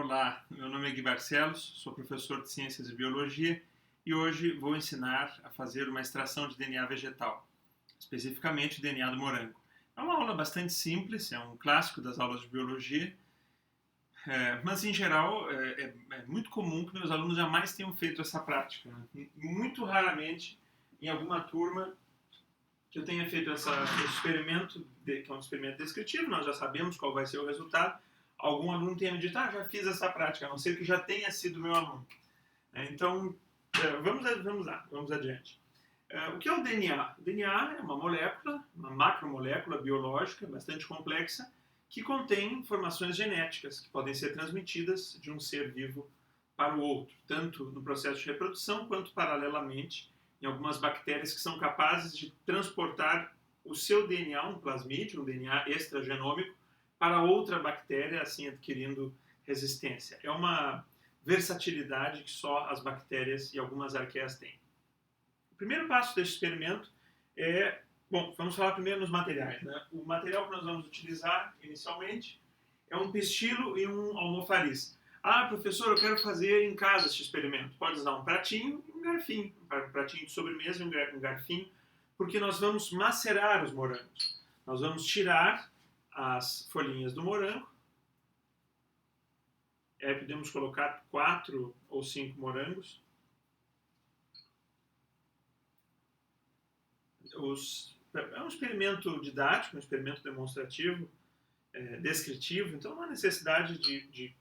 Olá, meu nome é Gui Barcelos, sou professor de Ciências e Biologia e hoje vou ensinar a fazer uma extração de DNA vegetal, especificamente o DNA do morango. É uma aula bastante simples, é um clássico das aulas de Biologia, mas em geral é muito comum que meus alunos jamais tenham feito essa prática. Muito raramente, em alguma turma, que eu tenha feito esse experimento, que é um experimento descritivo, nós já sabemos qual vai ser o resultado, algum aluno tenha me dito, já fiz essa prática, a não ser que já tenha sido meu aluno. Então, vamos adiante. O que é o DNA? O DNA é uma molécula, uma macromolécula biológica bastante complexa, que contém informações genéticas que podem ser transmitidas de um ser vivo para o outro, tanto no processo de reprodução quanto paralelamente em algumas bactérias que são capazes de transportar o seu DNA, um plasmídio, um DNA extragenômico, para outra bactéria, assim adquirindo resistência. É uma versatilidade que só as bactérias e algumas arqueias têm. O primeiro passo desse experimento é... Bom, vamos falar primeiro nos materiais, né? O material que nós vamos utilizar inicialmente é um pistilo e um almofariz. Professor, eu quero fazer em casa este experimento. Pode usar um pratinho e um garfinho. Um pratinho de sobremesa e um garfinho, porque nós vamos macerar os morangos. Nós vamos tirar as folhinhas do morango. Podemos colocar 4 ou 5 morangos. É um experimento didático, um experimento demonstrativo, descritivo, então não há necessidade de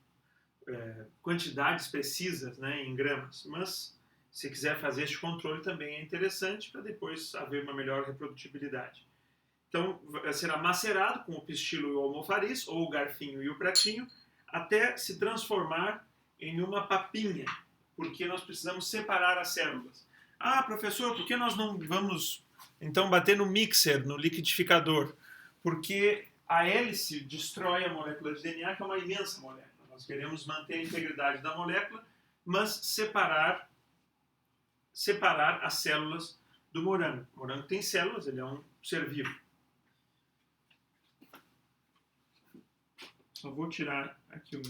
quantidades precisas, né, em gramas, mas se quiser fazer este controle também é interessante para depois haver uma melhor reprodutibilidade. Então será macerado com o pistilo e o almofariz, ou o garfinho e o pratinho, até se transformar em uma papinha, porque nós precisamos separar as células. Professor, por que nós não vamos então bater no mixer, no liquidificador? Porque a hélice destrói a molécula de DNA, que é uma imensa molécula. Nós queremos manter a integridade da molécula, mas separar as células do morango. O morango tem células, ele é um ser vivo. Só vou tirar aqui o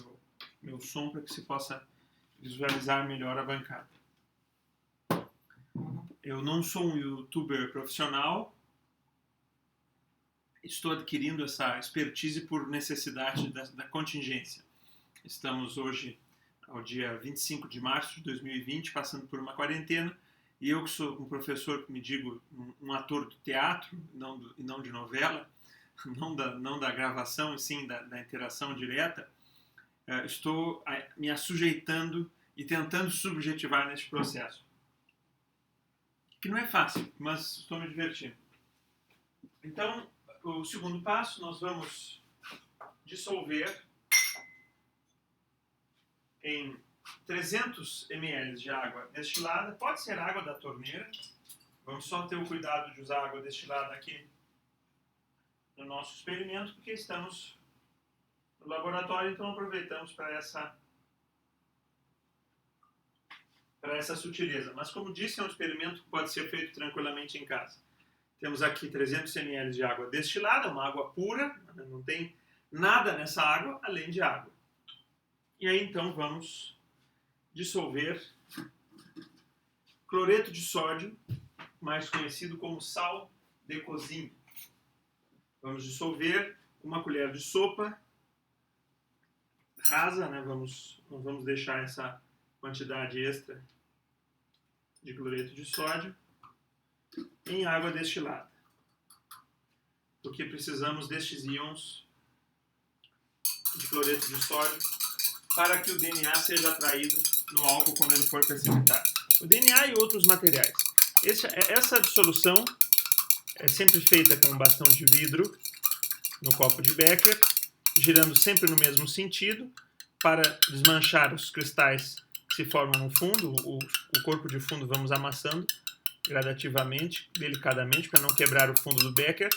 meu som para que se possa visualizar melhor a bancada. Eu não sou um youtuber profissional, estou adquirindo essa expertise por necessidade da contingência. Estamos hoje ao dia 25 de março de 2020, passando por uma quarentena, e eu que sou um professor que me digo um ator do teatro, e não de novela, não da gravação, e sim da interação direta, estou me assujeitando e tentando subjetivar neste processo. Que não é fácil, mas estou me divertindo. Então, o segundo passo, nós vamos dissolver em 300 ml de água destilada, pode ser água da torneira, vamos só ter o cuidado de usar água destilada aqui no nosso experimento, porque estamos no laboratório, então aproveitamos para essa sutileza. Mas como disse, é um experimento que pode ser feito tranquilamente em casa. Temos aqui 300 ml de água destilada, uma água pura, não tem nada nessa água além de água. E aí então vamos dissolver cloreto de sódio, mais conhecido como sal de cozinha. Vamos dissolver uma colher de sopa rasa, né? Não vamos deixar essa quantidade extra de cloreto de sódio em água destilada, porque precisamos destes íons de cloreto de sódio para que o DNA seja atraído no álcool quando ele for precipitado. O DNA e outros materiais. Essa dissolução é sempre feita com um bastão de vidro no copo de Becker, girando sempre no mesmo sentido para desmanchar os cristais que se formam no fundo. O corpo de fundo vamos amassando gradativamente, delicadamente, para não quebrar o fundo do Becker.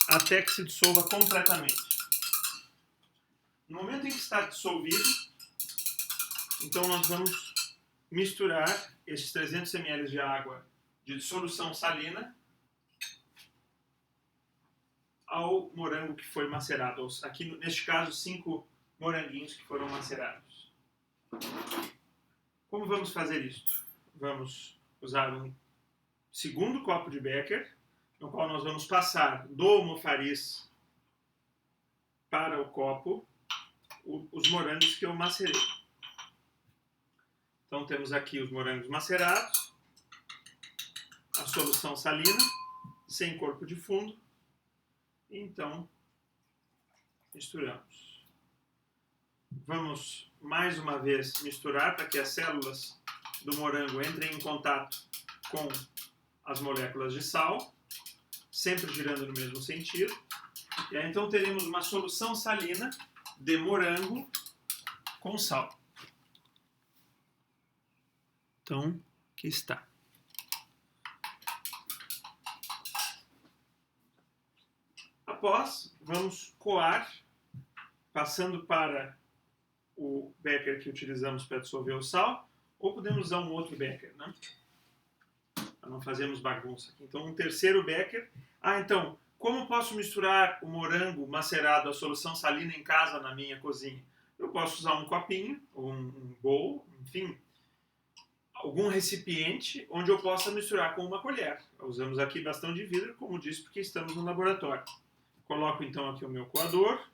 Até que se dissolva completamente. No momento em que está dissolvido, então nós vamos misturar esses 300 ml de água de solução salina ao morango que foi macerado. Aqui, neste caso, 5 moranguinhos que foram macerados. Como vamos fazer isto? Vamos usar um segundo copo de Becker, no qual nós vamos passar do almofariz para o copo os morangos que eu macerei. Então temos aqui os morangos macerados, a solução salina, sem corpo de fundo. Então, misturamos. Vamos mais uma vez misturar para que as células do morango entrem em contato com as moléculas de sal, sempre girando no mesmo sentido. E aí então teremos uma solução salina de morango com sal. Então, aqui está. Após, vamos coar, passando para o becker que utilizamos para dissolver o sal, ou podemos usar um outro becker, né? Para não fazermos bagunça aqui. Então, um terceiro becker. Então, como posso misturar o morango macerado à solução salina em casa, na minha cozinha? Eu posso usar um copinho, ou um bowl, enfim, algum recipiente onde eu possa misturar com uma colher. Usamos aqui bastão de vidro, como disse, porque estamos no laboratório. Coloco então aqui o meu coador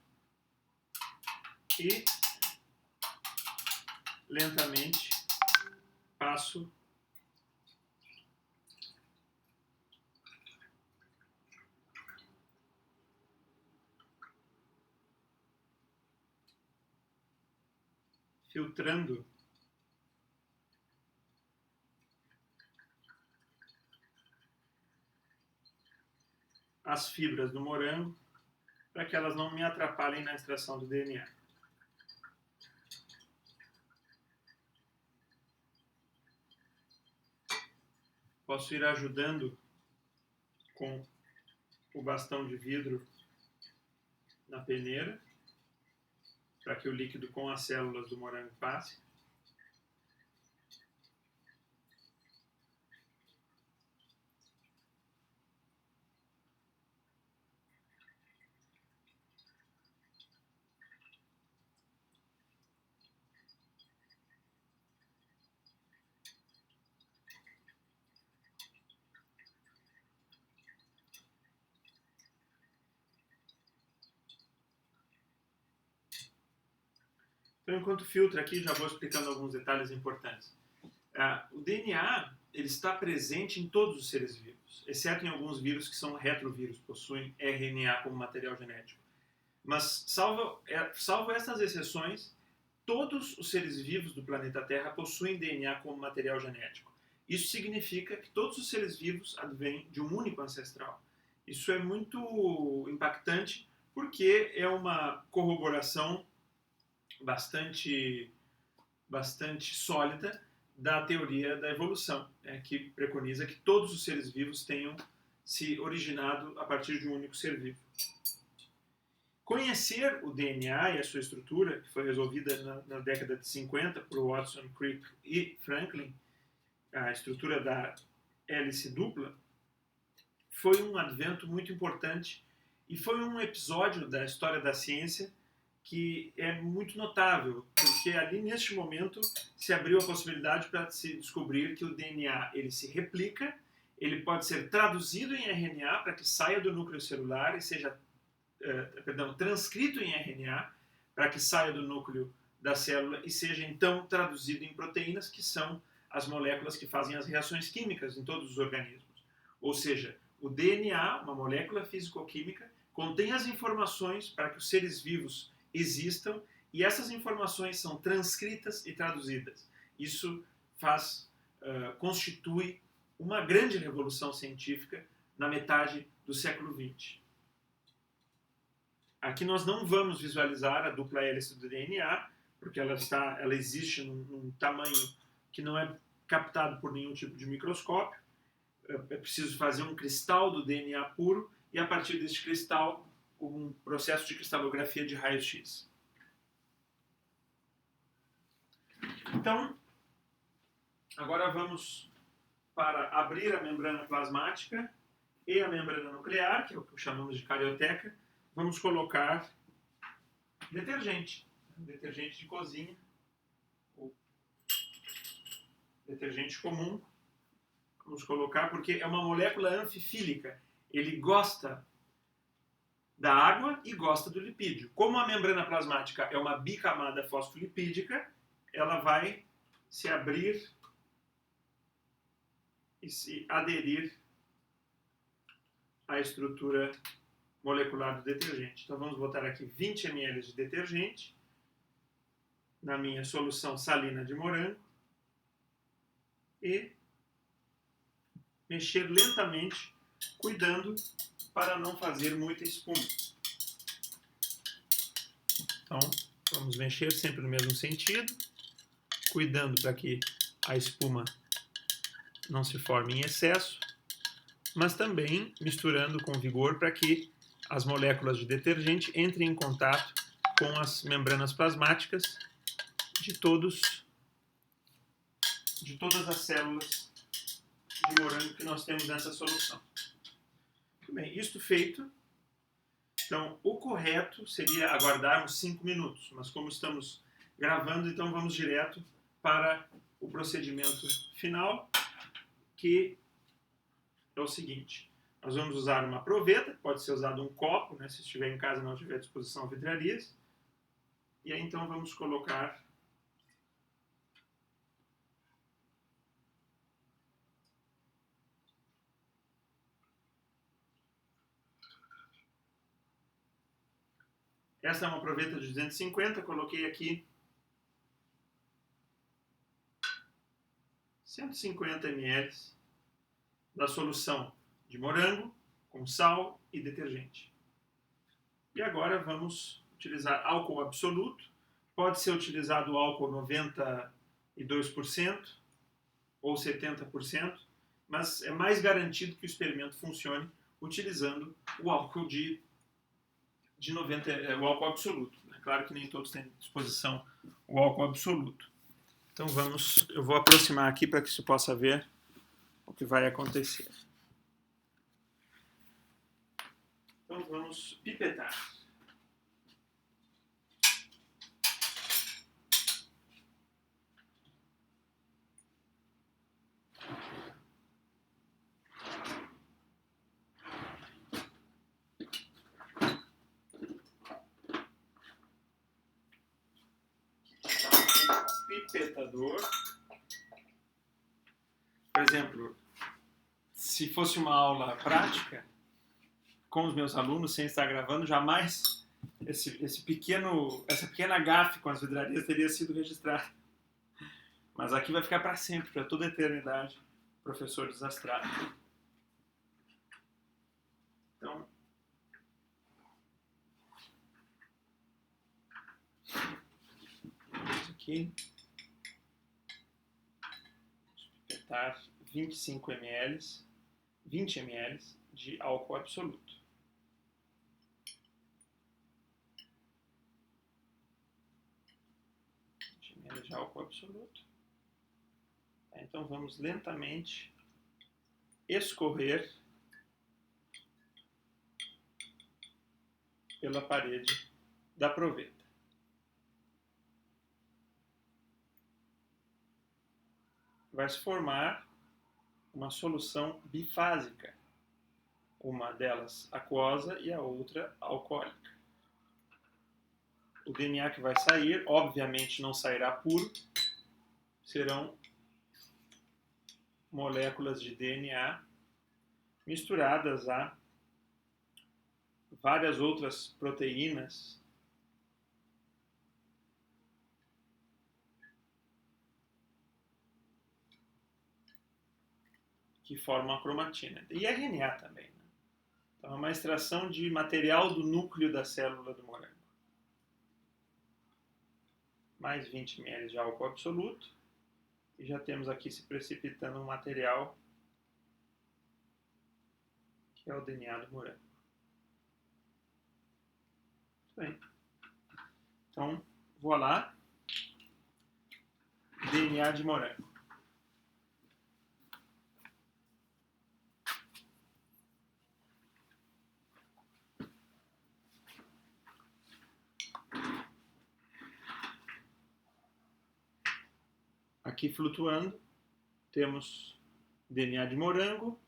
e lentamente passo filtrando as fibras do morango para que elas não me atrapalhem na extração do DNA. Posso ir ajudando com o bastão de vidro na peneira para que o líquido com as células do morango passe. Então, enquanto filtra aqui, já vou explicando alguns detalhes importantes. O DNA ele está presente em todos os seres vivos, exceto em alguns vírus que são retrovírus, possuem RNA como material genético. Mas, salvo essas exceções, todos os seres vivos do planeta Terra possuem DNA como material genético. Isso significa que todos os seres vivos advêm de um único ancestral. Isso é muito impactante porque é uma corroboração bastante sólida da teoria da evolução, que preconiza que todos os seres vivos tenham se originado a partir de um único ser vivo. Conhecer o DNA e a sua estrutura, que foi resolvida na década de 50 por Watson, Crick e Franklin, a estrutura da hélice dupla, foi um advento muito importante e foi um episódio da história da ciência que é muito notável, porque ali neste momento se abriu a possibilidade para se descobrir que o DNA ele se replica, ele pode ser traduzido em RNA para que saia do núcleo celular e seja transcrito em RNA para que saia do núcleo da célula e seja então traduzido em proteínas, que são as moléculas que fazem as reações químicas em todos os organismos. Ou seja, o DNA, uma molécula físico-química, contém as informações para que os seres vivos existam e essas informações são transcritas e traduzidas. Isso constitui uma grande revolução científica na metade do século XX. Aqui nós não vamos visualizar a dupla hélice do DNA, porque ela existe num tamanho que não é captado por nenhum tipo de microscópio. É preciso fazer um cristal do DNA puro e, a partir deste cristal, um processo de cristalografia de raio-x. Então, agora vamos para abrir a membrana plasmática e a membrana nuclear, que é o que chamamos de carioteca, vamos colocar detergente de cozinha, ou detergente comum. Vamos colocar porque é uma molécula anfifílica. Ele gosta da água e gosta do lipídio. Como a membrana plasmática é uma bicamada fosfolipídica, ela vai se abrir e se aderir à estrutura molecular do detergente. Então vamos botar aqui 20 ml de detergente na minha solução salina de morango e mexer lentamente, cuidando para não fazer muita espuma. Então, vamos mexer sempre no mesmo sentido, cuidando para que a espuma não se forme em excesso, mas também misturando com vigor para que as moléculas de detergente entrem em contato com as membranas plasmáticas de todas as células de morango que nós temos nessa solução. Muito bem, isto feito, então o correto seria aguardarmos 5 minutos, mas como estamos gravando, então vamos direto para o procedimento final, que é o seguinte: nós vamos usar uma proveta, pode ser usado um copo, né, se estiver em casa e não tiver à disposição vidrarias, e aí então vamos colocar essa é uma proveta de 250, coloquei aqui 150 ml da solução de morango com sal e detergente. E agora vamos utilizar álcool absoluto. Pode ser utilizado o álcool 92% ou 70%, mas é mais garantido que o experimento funcione utilizando o álcool o álcool absoluto. É claro que nem todos têm à disposição o álcool absoluto. Então eu vou aproximar aqui para que se possa ver o que vai acontecer. Então vamos pipetar. Pipetador. Por exemplo, se fosse uma aula prática com os meus alunos, sem estar gravando, jamais essa pequena gafe com as vidrarias teria sido registrada. Mas aqui vai ficar para sempre, para toda a eternidade, professor desastrado. Então, isso aqui, pipetar 25 ml, 20 ml de álcool absoluto. De álcool absoluto. Então vamos lentamente escorrer pela parede da proveta. Vai se formar uma solução bifásica, uma delas aquosa e a outra alcoólica. O DNA que vai sair, obviamente não sairá puro, serão moléculas de DNA misturadas a várias outras proteínas que formam a cromatina. E RNA também. Né? Então é uma extração de material do núcleo da célula do morango. Mais 20 ml de álcool absoluto. E já temos aqui se precipitando um material que é o DNA do morango. Muito bem. Então, voilá, DNA de morango. Aqui flutuando, temos DNA de morango,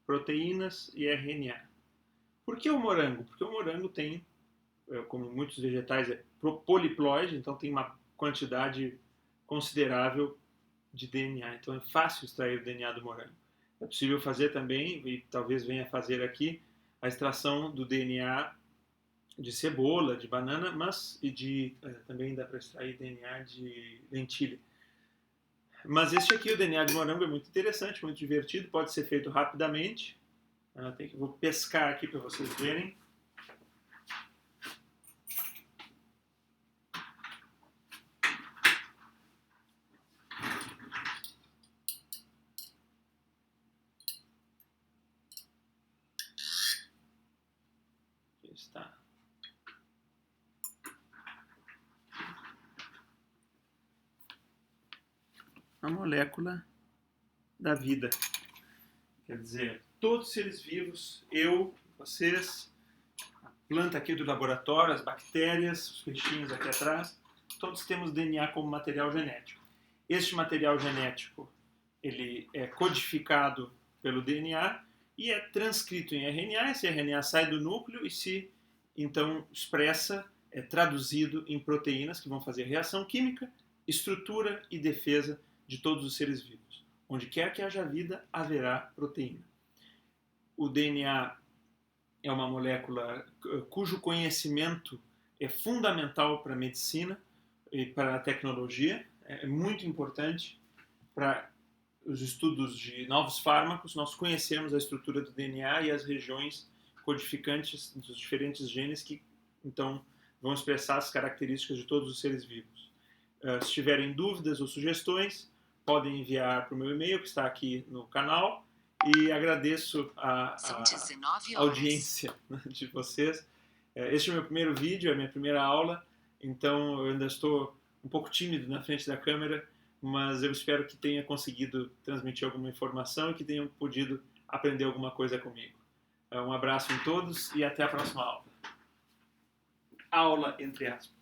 proteínas e RNA. Por que o morango? Porque o morango tem, como muitos vegetais, é poliploide, então tem uma quantidade considerável de DNA. Então é fácil extrair o DNA do morango. É possível fazer também, e talvez venha a fazer aqui, a extração do DNA de cebola, de banana, mas também dá para extrair DNA de lentilha. Mas este aqui, o DNA de morango, é muito interessante, muito divertido, pode ser feito rapidamente. Vou pescar aqui para vocês verem. Aqui está. A molécula da vida. Quer dizer, todos os seres vivos, eu, vocês, a planta aqui do laboratório, as bactérias, os peixinhos aqui atrás, todos temos DNA como material genético. Este material genético, ele é codificado pelo DNA e é transcrito em RNA. Esse RNA sai do núcleo e se então expressa, é traduzido em proteínas que vão fazer reação química, estrutura e defesa de todos os seres vivos. Onde quer que haja vida, haverá proteína. O DNA é uma molécula cujo conhecimento é fundamental para a medicina e para a tecnologia. É muito importante para os estudos de novos fármacos, nós conhecermos a estrutura do DNA e as regiões codificantes dos diferentes genes que, então, vão expressar as características de todos os seres vivos. Se tiverem dúvidas ou sugestões, podem enviar para o meu e-mail, que está aqui no canal, e agradeço a audiência de vocês. Este é o meu primeiro vídeo, é a minha primeira aula, então eu ainda estou um pouco tímido na frente da câmera, mas eu espero que tenha conseguido transmitir alguma informação e que tenham podido aprender alguma coisa comigo. Um abraço em todos e até a próxima aula. Aula, entre aspas.